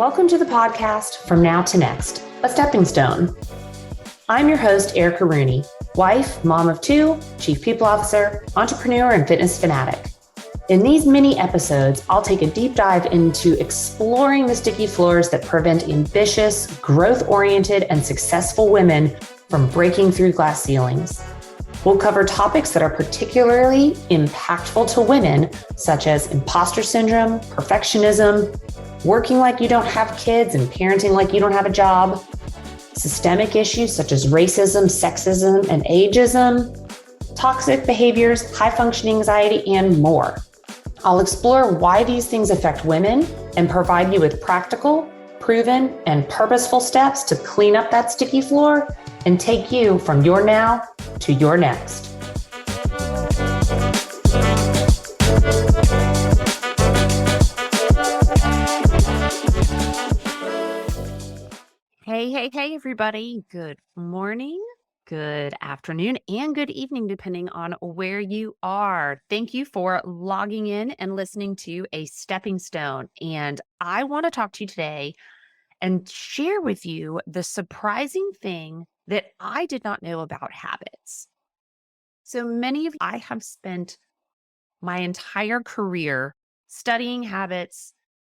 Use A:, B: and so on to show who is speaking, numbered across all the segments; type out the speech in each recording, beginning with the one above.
A: Welcome to the podcast From Now to Next, a stepping stone. I'm your host, Erica Rooney, wife, mom of two, chief people officer, entrepreneur, and fitness fanatic. In these mini episodes, I'll take a deep dive into exploring the sticky floors that prevent ambitious, growth-oriented, and successful women from breaking through glass ceilings. We'll cover topics that are particularly impactful to women, such as imposter syndrome, perfectionism, working like you don't have kids and parenting like you don't have a job, systemic issues such as racism, sexism, and ageism, toxic behaviors, high-functioning anxiety, and more. I'll explore why these things affect women and provide you with practical, proven, and purposeful steps to clean up that sticky floor and take you from your now to your next. Hey, everybody. Good morning, good afternoon, and good evening, depending on where you are. Thank you for logging in and listening to A Stepping Stone. And I want to talk to you today and share with you the surprising thing that I did not know about habits. So many of you, I have spent my entire career studying habits,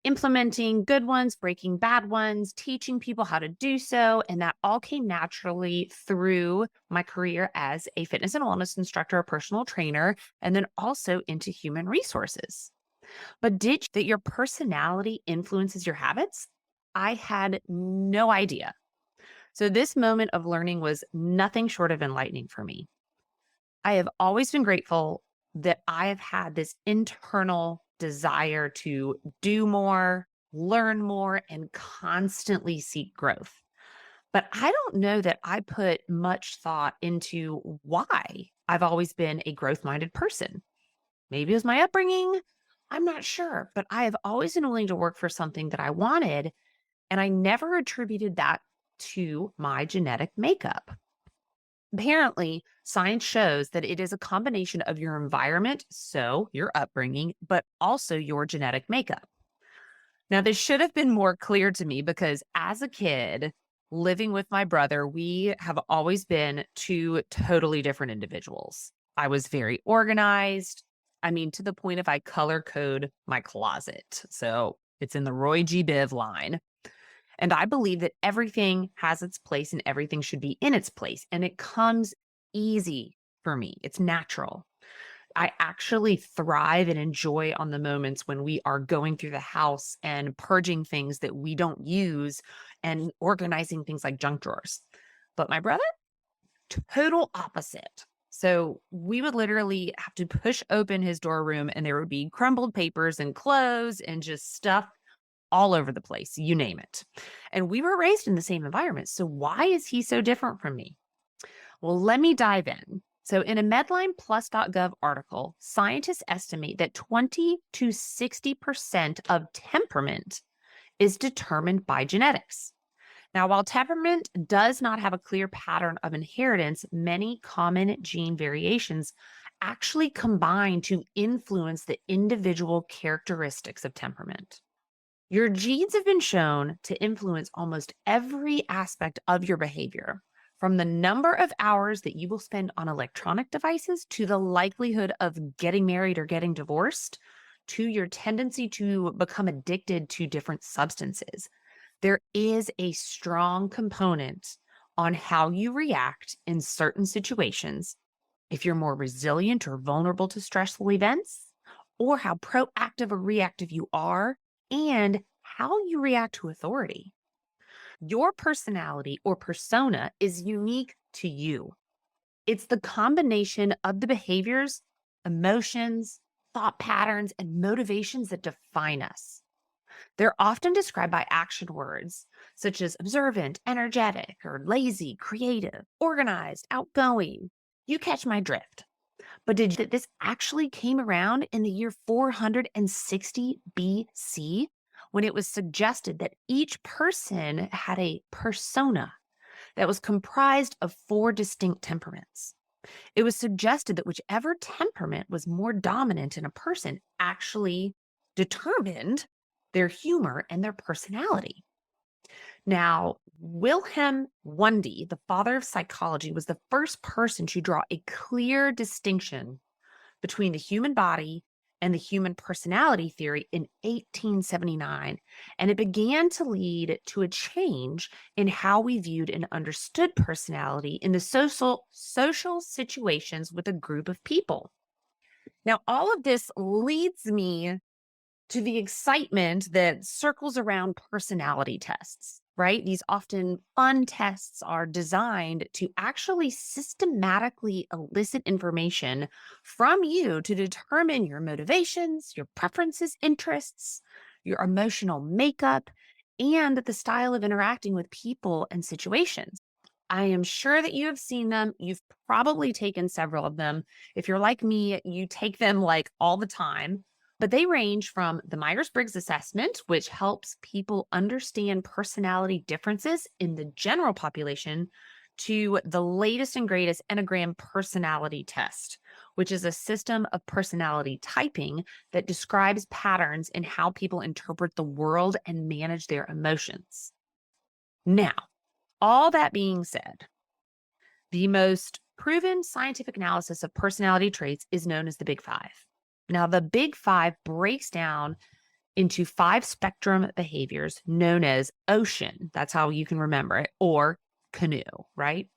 A: implementing good ones, breaking bad ones, teaching people how to do so. And that all came naturally through my career as a fitness and wellness instructor, a personal trainer, and then also into human resources. But did you know that your personality influences your habits? I had no idea. So this moment of learning was nothing short of enlightening for me. I have always been grateful that I have had this internal desire to do more, learn more, and constantly seek growth. But I don't know that I put much thought into why I've always been a growth-minded person. Maybe it was my upbringing. I'm not sure, but I have always been willing to work for something that I wanted, and I never attributed that to my genetic makeup. Apparently, science shows that it is a combination of your environment, so your upbringing, but also your genetic makeup. Now, this should have been more clear to me because as a kid living with my brother, we have always been two totally different individuals. I was very organized. I mean, to the point of I color code my closet. So it's in the Roy G. Biv line. And I believe that everything has its place and everything should be in its place. And it comes easy for me. It's natural. I actually thrive and enjoy on the moments when we are going through the house and purging things that we don't use and organizing things like junk drawers. But my brother, total opposite. So we would literally have to push open his door room and there would be crumbled papers and clothes and just stuff all over the place, you name it. And we were raised in the same environment. So why is he so different from me? Well, let me dive in. So in a MedlinePlus.gov article, scientists estimate that 20 to 60% of temperament is determined by genetics. Now, while temperament does not have a clear pattern of inheritance, many common gene variations actually combine to influence the individual characteristics of temperament. Your genes have been shown to influence almost every aspect of your behavior, from the number of hours that you will spend on electronic devices to the likelihood of getting married or getting divorced, to your tendency to become addicted to different substances. There is a strong component on how you react in certain situations, if you're more resilient or vulnerable to stressful events, or how proactive or reactive you are, and how you react to authority. Your personality or persona is unique to you. It's the combination of the behaviors, emotions, thought patterns, and motivations that define us. They're often described by action words such as observant, energetic, or lazy, creative, organized, outgoing. You catch my drift. But did you know that this actually came around in the year 460 BC when it was suggested that each person had a persona that was comprised of 4 distinct temperaments? It was suggested that whichever temperament was more dominant in a person actually determined their humor, and their personality. Now, Wilhelm Wundt, the father of psychology, was the first person to draw a clear distinction between the human body and the human personality theory in 1879. And it began to lead to a change in how we viewed and understood personality in the social situations with a group of people. Now, all of this leads me to the excitement that circles around personality tests, right? These often fun tests are designed to actually systematically elicit information from you to determine your motivations, your preferences, interests, your emotional makeup, and the style of interacting with people and situations. I am sure that you have seen them. You've probably taken several of them. If you're like me, you take them like all the time. But they range from the Myers Briggs assessment, which helps people understand personality differences in the general population, to the latest and greatest Enneagram personality test, which is a system of personality typing that describes patterns in how people interpret the world and manage their emotions. Now, all that being said, the most proven scientific analysis of personality traits is known as the Big Five. Now, the Big Five breaks down into five spectrum behaviors known as ocean. That's how you can remember it, or canoe, right?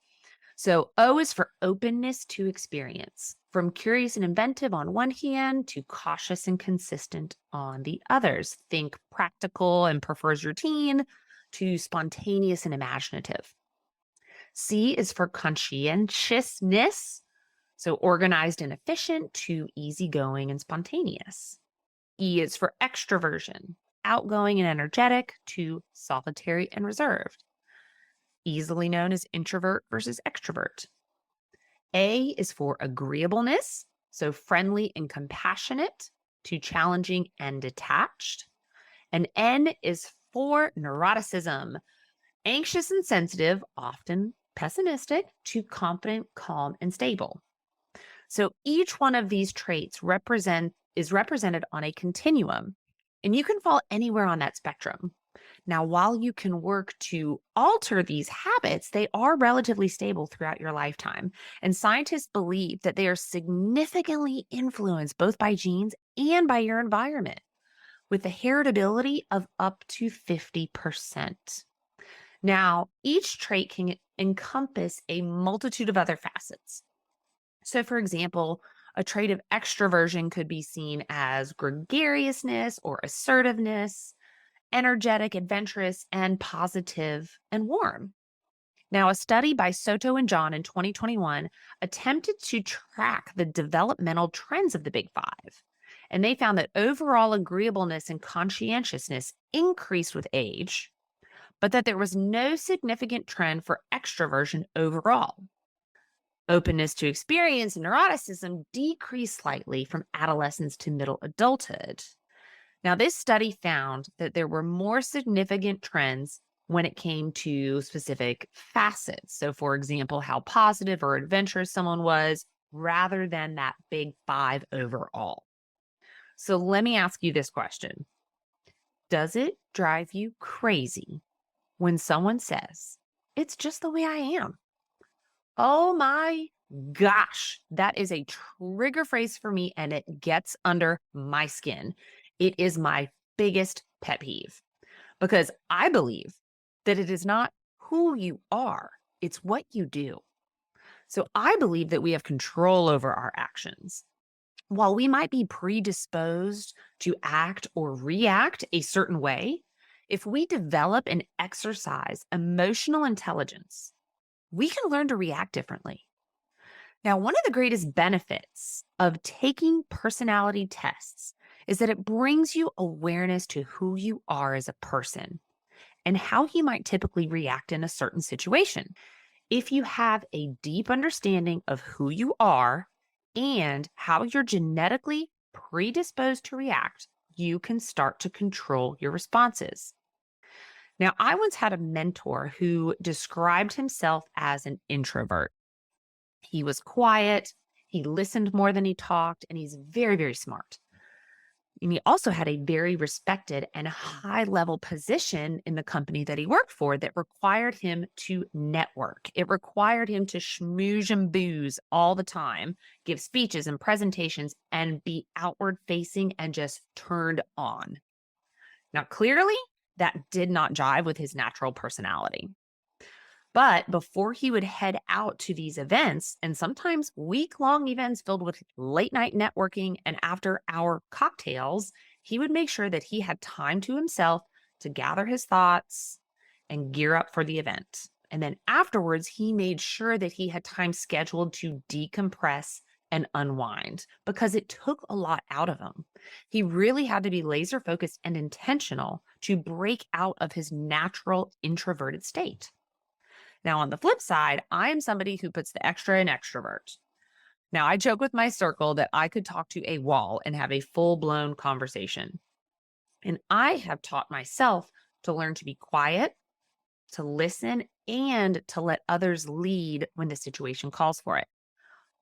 A: So, O is for openness to experience, from curious and inventive on one hand to cautious and consistent on the others. Think practical and prefers routine to spontaneous and imaginative. C is for conscientiousness, so organized and efficient to easygoing and spontaneous. E is for extroversion, outgoing and energetic to solitary and reserved, easily known as introvert versus extrovert. A is for agreeableness, so friendly and compassionate to challenging and detached. And N is for neuroticism, anxious and sensitive, often pessimistic, to confident, calm, and stable. So each one of these traits is represented on a continuum, and you can fall anywhere on that spectrum. Now, while you can work to alter these habits, they are relatively stable throughout your lifetime. And scientists believe that they are significantly influenced both by genes and by your environment, with a heritability of up to 50%. Now, each trait can encompass a multitude of other facets. So, for example, a trait of extroversion could be seen as gregariousness or assertiveness, energetic, adventurous, and positive and warm. Now, a study by Soto and John in 2021 attempted to track the developmental trends of the Big Five. And they found that overall agreeableness and conscientiousness increased with age, but that there was no significant trend for extroversion overall. Openness to experience and neuroticism decreased slightly from adolescence to middle adulthood. Now, this study found that there were more significant trends when it came to specific facets. So, for example, how positive or adventurous someone was, rather than that Big Five overall. So, let me ask you this question: does it drive you crazy when someone says, "It's just the way I am"? Oh my gosh, that is a trigger phrase for me, and it gets under my skin. It is my biggest pet peeve because I believe that it is not who you are, it's what you do. So I believe that we have control over our actions. While we might be predisposed to act or react a certain way, if we develop and exercise emotional intelligence, we can learn to react differently. Now, one of the greatest benefits of taking personality tests is that it brings you awareness to who you are as a person and how you might typically react in a certain situation. If you have a deep understanding of who you are and how you're genetically predisposed to react, you can start to control your responses. Now, I once had a mentor who described himself as an introvert. He was quiet, he listened more than he talked, and he's very, very smart. And he also had a very respected and high level position in the company that he worked for that required him to network. It required him to schmooze and booze all the time, give speeches and presentations, and be outward facing and just turned on. Now, clearly, that did not jive with his natural personality. But before he would head out to these events, and sometimes week-long events filled with late night networking and after-hour cocktails, he would make sure that he had time to himself to gather his thoughts and gear up for the event. And then afterwards, he made sure that he had time scheduled to decompress and unwind because it took a lot out of him. He really had to be laser focused and intentional to break out of his natural introverted state. Now, on the flip side, I am somebody who puts the extra in extrovert. Now, I joke with my circle that I could talk to a wall and have a full-blown conversation. And I have taught myself to learn to be quiet, to listen, and to let others lead when the situation calls for it.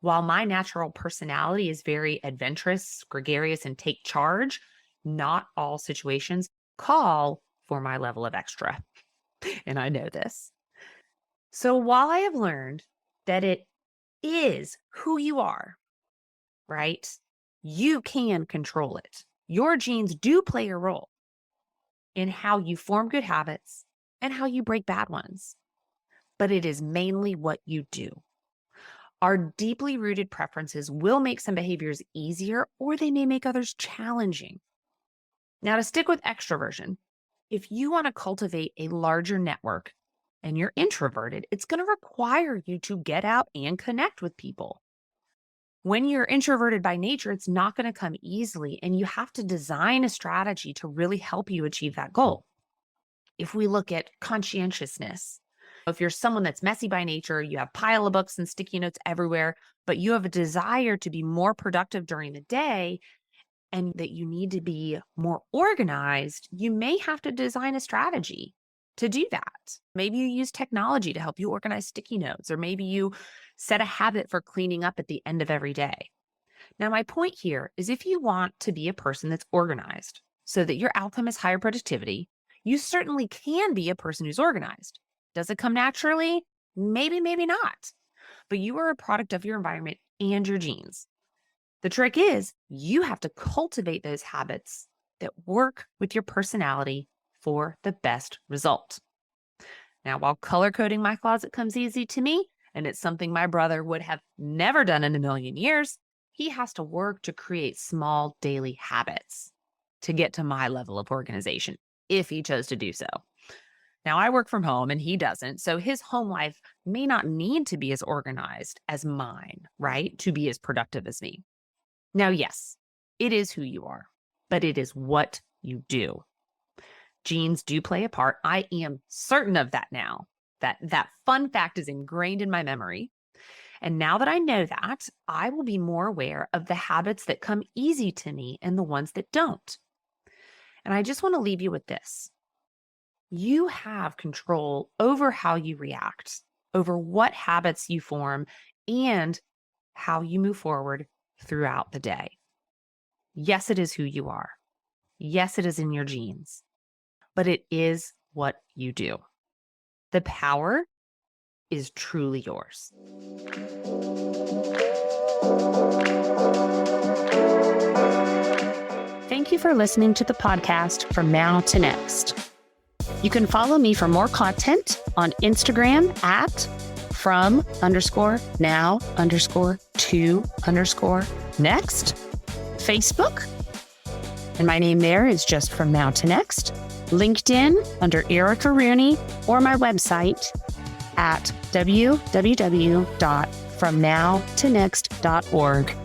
A: While my natural personality is very adventurous, gregarious, and take charge, not all situations call for my level of extra. And I know this. So while I have learned that it is who you are, right? You can control it. Your genes do play a role in how you form good habits and how you break bad ones. But it is mainly what you do. Our deeply rooted preferences will make some behaviors easier, or they may make others challenging. Now, to stick with extroversion, if you want to cultivate a larger network, and you're introverted, it's going to require you to get out and connect with people. When you're introverted by nature, it's not going to come easily, and you have to design a strategy to really help you achieve that goal. If we look at conscientiousness, if you're someone that's messy by nature, you have a pile of books and sticky notes everywhere, but you have a desire to be more productive during the day, and that you need to be more organized, you may have to design a strategy to do that. Maybe you use technology to help you organize sticky notes, or maybe you set a habit for cleaning up at the end of every day. Now, my point here is if you want to be a person that's organized so that your outcome is higher productivity, you certainly can be a person who's organized. Does it come naturally? Maybe, maybe not. But you are a product of your environment and your genes. The trick is you have to cultivate those habits that work with your personality for the best result. Now, while color coding my closet comes easy to me, and it's something my brother would have never done in a million years, he has to work to create small daily habits to get to my level of organization, if he chose to do so. Now, I work from home and he doesn't, so his home life may not need to be as organized as mine, right? To be as productive as me. Now, yes, it is who you are, but it is what you do. Genes do play a part. I am certain of that now. That fun fact is ingrained in my memory. And now that I know that, I will be more aware of the habits that come easy to me and the ones that don't. And I just want to leave you with this. You have control over how you react, over what habits you form, and how you move forward throughout the day. Yes, it is who you are. Yes, it is in your genes. But it is what you do. The power is truly yours. Thank you for listening to the podcast From Now to Next. You can follow me for more content on Instagram at from_now_to_next, Facebook, and my name there is just From Now to Next. LinkedIn under Erica Rooney, or my website at www.fromnowtonext.org.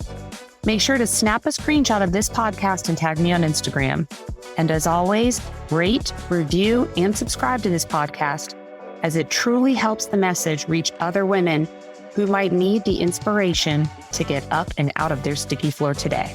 A: Make sure to snap a screenshot of this podcast and tag me on Instagram. And as always, rate, review, and subscribe to this podcast, as it truly helps the message reach other women who might need the inspiration to get up and out of their sticky floor today.